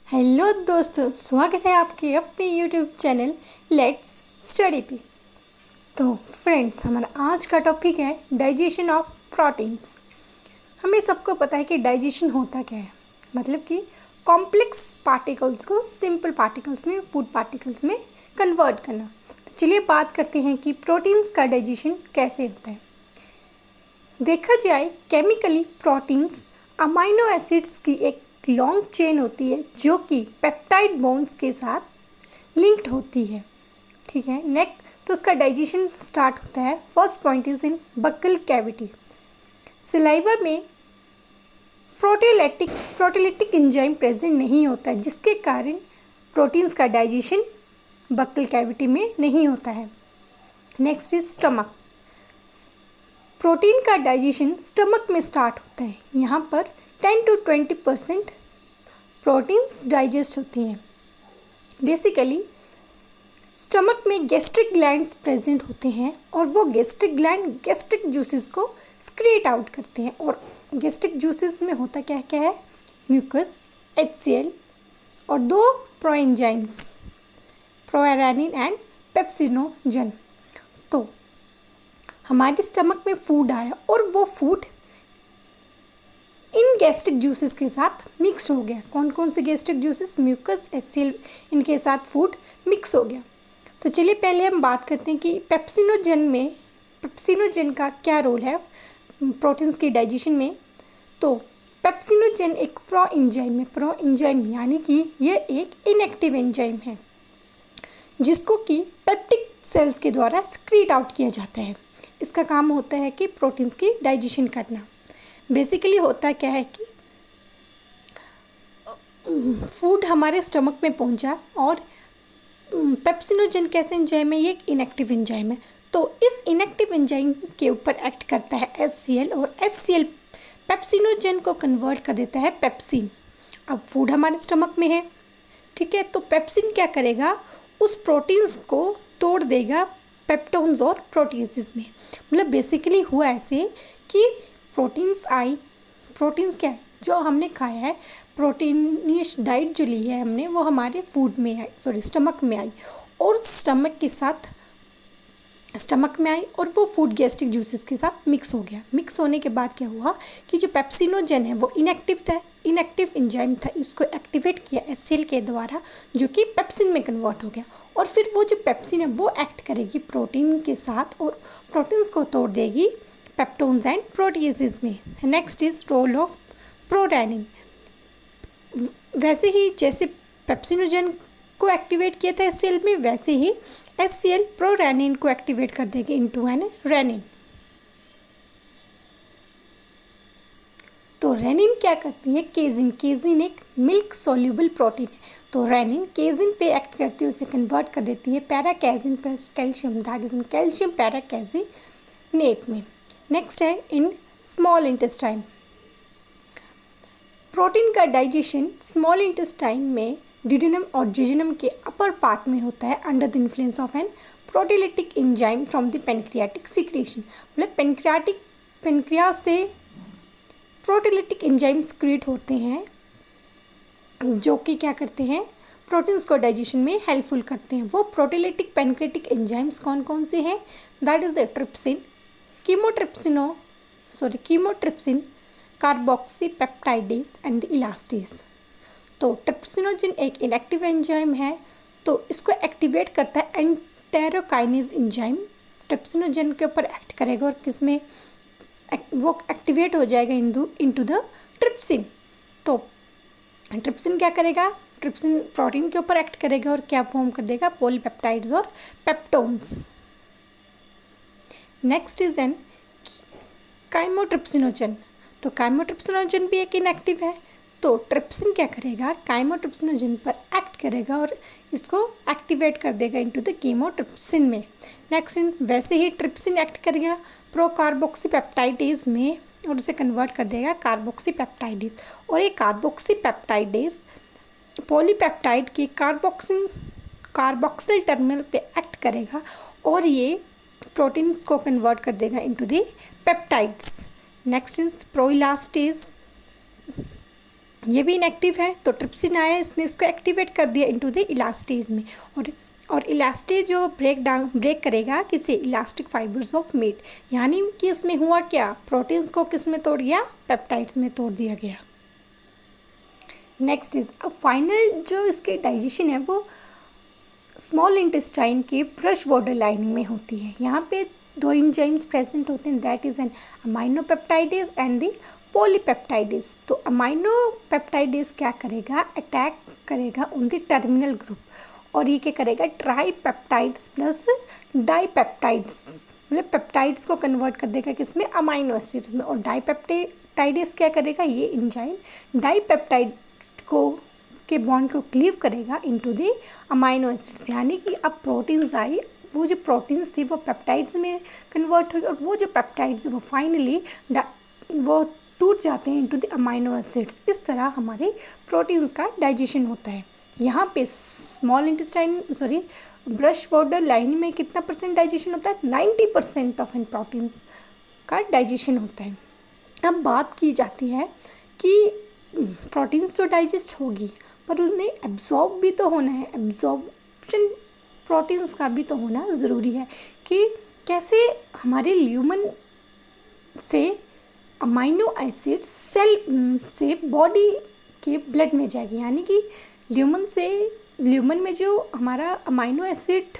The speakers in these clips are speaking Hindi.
हेलो दोस्तों, स्वागत है आपके अपने यूट्यूब चैनल लेट्स स्टडी पे। तो फ्रेंड्स, हमारा आज का टॉपिक है डाइजेशन ऑफ प्रोटीन्स। हमें सबको पता है कि डाइजेशन होता क्या है, मतलब कि कॉम्प्लेक्स पार्टिकल्स को सिंपल पार्टिकल्स में, फूड पार्टिकल्स में कन्वर्ट करना। तो चलिए बात करते हैं कि प्रोटीन्स का डाइजेशन कैसे होता है। देखा जाए केमिकली, प्रोटीन्स अमाइनो एसिड्स की एक लॉन्ग चेन होती है जो कि पेप्टाइड बॉन्ड्स के साथ लिंक्ड होती है। ठीक है, नेक्स्ट तो उसका डाइजेशन स्टार्ट होता है। First point is in buccal cavity. Saliva में प्रोटीलिटिक एंजाइम प्रेजेंट नहीं होता है, जिसके कारण प्रोटीन्स का डाइजेशन बक्कल कैविटी में नहीं होता है। Next is stomach. प्रोटीन का डाइजेशन स्टमक में स्टार्ट होता है। यहाँ पर 10 to 20% प्रोटीन्स डाइजेस्ट होती हैं। बेसिकली स्टमक में गैस्ट्रिक ग्लैंड्स प्रेजेंट होते हैं और वो गैस्ट्रिक ग्लैंड गैस्ट्रिक जूसेस को स्क्रीट आउट करते हैं। और गैस्ट्रिक जूसेस में होता क्या क्या है? म्यूकस, HCl और दो प्रोएंजाइम्स, प्रोएरानिन एंड पेप्सिनोजन। तो हमारे स्टमक में फूड आया और वो फूड इन गैस्ट्रिक जूसेस के साथ मिक्स हो गया। कौन कौन से गैस्ट्रिक जूसेस? म्यूकस, HCl, इनके साथ फूड मिक्स हो गया। तो चलिए पहले हम बात करते हैं कि पेप्सिनोजन का क्या रोल है प्रोटीन्स की डाइजेशन में। तो पेप्सिनोजन एक प्रो एंजाइम यानी कि ये एक इनएक्टिव एंजाइम है जिसको कि पेप्टिक सेल्स के द्वारा स्क्रीट आउट किया जाता है। इसका काम होता है कि प्रोटीन्स की डाइजेशन करना। बेसिकली होता क्या है कि फूड हमारे स्टमक में पहुंचा और पेप्सिनोजन कैसे एंजाइम है? ये एक इनएक्टिव एंजाइम है। तो इस इनएक्टिव एंजाइम के ऊपर एक्ट करता है HCl और HCl पेप्सिनोजन को कन्वर्ट कर देता है पेप्सिन। अब फूड हमारे स्टमक में है, ठीक है, तो पेप्सिन क्या करेगा? उस प्रोटीन्स को तोड़ देगा पेप्टोन्स और प्रोटीएसेस में। मतलब बेसिकली हुआ ऐसे कि प्रोटीन्स क्या है जो हमने खाया है, प्रोटीनियस डाइट जो ली है हमने, वो हमारे फूड में आई, स्टमक में आई और स्टमक में आई और वो फूड गैस्ट्रिक जूसेस के साथ मिक्स हो गया। मिक्स होने के बाद क्या हुआ कि जो पेप्सिनोजन है वो इनएक्टिव एंजाइम था, इसको एक्टिवेट किया HCl के द्वारा, जो कि पेप्सिन में कन्वर्ट हो गया। और फिर वो जो पेप्सिन है वो एक्ट करेगी प्रोटीन के साथ और प्रोटीन्स को तोड़ देगी पेप्टोन्स एंड प्रोटीएसेस में। Next is role of prorennin. वैसे ही जैसे पेप्सिनोजन को एक्टिवेट किया था HCl में, वैसे ही HCl प्रोरैनिन को एक्टिवेट कर देगी इनटू एन रेनिन। तो रेनिन क्या करती है? केजिन एक मिल्क सोल्यूबल प्रोटीन है। तो रेनिन केजिन पे एक्ट करती है, उसे कन्वर्ट कर देती है paracasein plus calcium, that is in calcium paracaseinate में। नेक्स्ट है इन स्मॉल इंटेस्टाइन। प्रोटीन का डाइजेशन स्मॉल इंटेस्टाइन में ड्यूडेनम और जेजुनम के अपर पार्ट में होता है under the influence of an proteolytic enzyme from the pancreatic secretion. मतलब पेनक्रियास से प्रोटीलिटिक एंजाइम क्रिएट होते हैं जो कि क्या करते हैं? प्रोटीन्स को डाइजेशन में हेल्पफुल करते हैं। वो प्रोटीलिटिक पेनक्रियाटिक एंजाइम्स कौन कौन से हैं? That is the trypsin, chymotrypsin, carboxypeptidase and the elastase. तो ट्रिप्सिनोजन एक इनएक्टिव एंजाइम है, तो इसको एक्टिवेट करता है एंटेरोकाइनेज एंजाइम। ट्रिप्सिनोजन के ऊपर एक्ट करेगा और किसमें वो एक्टिवेट हो जाएगा? Into the trypsin. तो ट्रिप्सिन क्या करेगा? ट्रिप्सिन प्रोटीन के ऊपर एक्ट करेगा और क्या फॉर्म कर देगा? पॉलीपेप्टाइड्स और peptones. Next is an chymotrypsinogen. तो काइमोट्रिप्सिनोजन भी एक इनएक्टिव है, तो ट्रिप्सिन क्या करेगा? काइमोट्रिप्सिनोजन पर एक्ट करेगा और इसको एक्टिवेट कर देगा इनटू द कीमोट्रिप्सिन में। नेक्स्ट वैसे ही ट्रिप्सिन एक्ट करेगा प्रोकार्बोक्सीपेप्टाइडेज में और उसे कन्वर्ट कर देगा कार्बोक्सीपेप्टाइडेज। और ये कार्बोक्सीपेप्टाइडेज पॉलीपेप्टाइड के कार्बोक्सिल टर्मिनल पे एक्ट करेगा और ये प्रोटीन्स को कन्वर्ट कर देगा into the peptides. Next is proelastase. ये भी इनएक्टिव है, तो ट्रिप्सिन आया, इसने इसको एक्टिवेट कर दिया इनटू द इलास्टेज में। और इलास्टेज जो ब्रेक करेगा किसे, इलास्टिक फाइबर्स ऑफ मीट, यानी कि इसमें हुआ क्या, प्रोटीन्स को किस में तोड़ दिया, पेप्टाइड्स में तोड़ दिया गया। नेक्स्ट इज, अब फाइनल जो इसके डाइजेशन है वो स्मॉल इंटेस्टाइन के ब्रश बॉर्डर लाइनिंग में होती है। यहाँ पे दो एंजाइम्स प्रेजेंट होते हैं, that is an aminopeptidase and the polypeptidase. तो अमाइनोपेप्टाइडेज क्या करेगा, अटैक करेगा ऑन द टर्मिनल ग्रुप, और ये क्या करेगा, ट्राईपेप्टाइड्स प्लस डाईपेप्टाइड्स, मतलब पेप्टाइड्स को कन्वर्ट कर देगा किसमें, अमाइनो एसिड्स में। और डाईपेप्टाइडेज क्या करेगा, ये एंजाइम डाईपेप्टाइड को के बॉन्ड को क्लीव करेगा इनटू द अमाइनो एसिड्स, यानी कि अब प्रोटीन्स आई, वो जो प्रोटीन्स थी वो पेप्टाइड्स में कन्वर्ट हो गए, और वो जो पेप्टाइड्स वो फाइनली वो टूट जाते हैं इनटू द अमाइनो एसिड्स। इस तरह हमारे प्रोटीन्स का डाइजेशन होता है। यहाँ पे small intestine brush border line में कितना परसेंट डाइजेशन होता है, 90% ऑफ इन प्रोटीन्स का डाइजेशन होता है। अब बात की जाती है कि प्रोटीन्स तो डाइजेस्ट होगी, पर उन्हें एब्जॉर्ब भी तो होना है, एब्जॉर्प्शन प्रोटीन्स का भी तो होना ज़रूरी है, कि कैसे हमारे ल्यूमन से अमाइनो एसिड सेल से बॉडी के ब्लड में जाएगी, यानी कि ल्यूमन में जो हमारा अमाइनो एसिड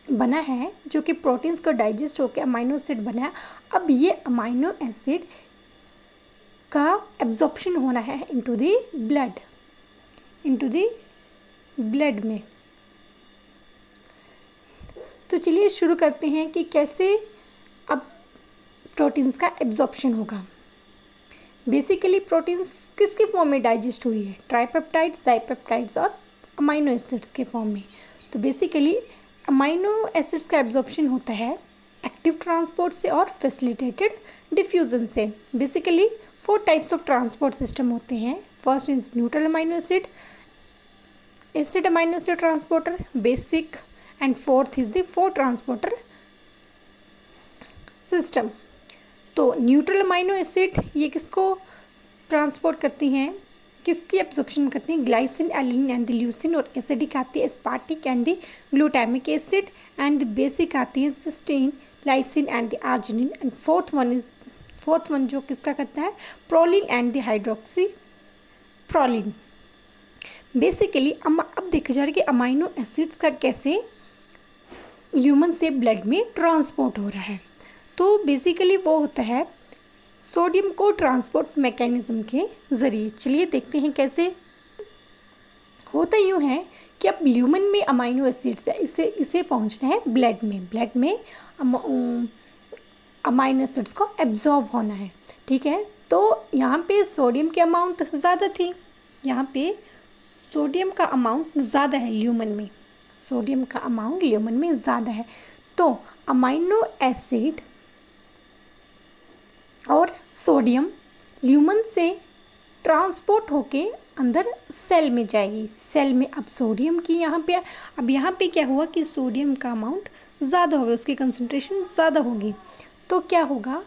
बना है, जो कि प्रोटीन्स को डाइजेस्ट होकर अमाइनो एसिड बना है, अब ये अमाइनो एसिड का एब्जॉर्प्शन होना है इनटू द ब्लड में। तो चलिए शुरू करते हैं कि कैसे अब प्रोटीन्स का एब्जॉर्प्शन होगा। बेसिकली प्रोटीन्स किसके फॉर्म में डाइजेस्ट हुई है, ट्राईपेप्टाइड्स, डाईपेप्टाइड्स और अमाइनो एसिड्स के फॉर्म में। तो बेसिकली अमाइनो एसिड्स का एब्जॉर्प्शन होता है एक्टिव ट्रांसपोर्ट से और फैसिलिटेटेड डिफ्यूजन से। Basically 4 types of transport system होते हैं। First is neutral amino acid amino acid transporter, basic, and fourth is the 4 transporter system. तो न्यूट्रल अमाइनो एसिड ये किसको ट्रांसपोर्ट करती हैं, किसकी एब्जॉर्प्शन करती हैं, glycine, alanine and the leucine, और एसिडिक आती है aspartic and the glutamic acid, and the basic आती है cysteine, lysine and the arginine, and fourth one जो किसका करता है, proline and the hydroxy proline. Basically अब देखा जा रहा है कि अमाइनो एसिड्स का कैसे ह्यूमन से ब्लड में ट्रांसपोर्ट हो रहा है। तो बेसिकली वो होता है सोडियम को ट्रांसपोर्ट मैकेनिज्म के ज़रिए। चलिए देखते हैं कैसे होता। यूँ है कि अब ह्यूमन में अमाइनो एसिड्स है, इसे पहुंचना है ब्लड में अमाइनो एसिड्स को एब्जॉर्ब होना है, ठीक है। तो यहाँ पे सोडियम की अमाउंट ज़्यादा थी, यहाँ पे सोडियम का अमाउंट ज़्यादा है ल्यूमन में, सोडियम का अमाउंट ल्यूमन में ज़्यादा है। तो अमाइनो एसिड और सोडियम ल्यूमन से ट्रांसपोर्ट होके अंदर सेल में जाएगी। सेल में अब सोडियम की यहाँ पे क्या हुआ कि सोडियम का अमाउंट ज़्यादा होगा, उसकी कंसंट्रेशन ज़्यादा होगी। तो क्या होगा,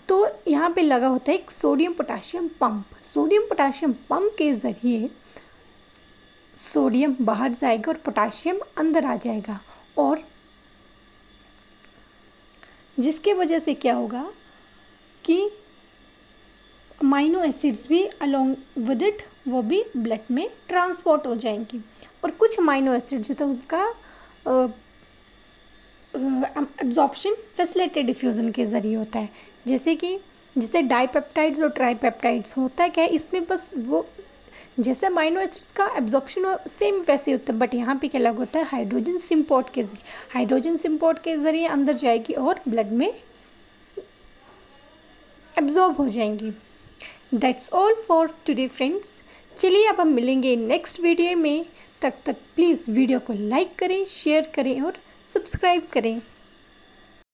तो यहाँ पे लगा होता है एक sodium potassium pump. Sodium potassium pump के ज़रिए सोडियम बाहर जाएगा और पोटाशियम अंदर आ जाएगा, और जिसके वजह से क्या होगा कि अमाइनो एसिड्स भी अलोंग विद इट वो भी ब्लड में ट्रांसपोर्ट हो जाएंगी। और कुछ अमाइनो एसिड जो था उनका एब्जॉर्प्शन फैसिलिटेटेड डिफ्यूज़न के ज़रिए होता है, जैसे डाईपेप्टाइड्स और ट्राईपेप्टाइड्स होता है क्या है, इसमें बस वो जैसे अमाइनो एसिड्स का एब्जॉर्प्शन सेम वैसे होता है, बट यहाँ पे क्या अलग होता है, हाइड्रोजन सिम्पोर्ट के ज़रिए अंदर जाएगी और ब्लड में एब्जॉर्ब हो जाएंगी। That's all for today friends. चलिए अब हम मिलेंगे नेक्स्ट वीडियो में, तब तक प्लीज़ वीडियो को लाइक करें, शेयर करें और सब्सक्राइब करें।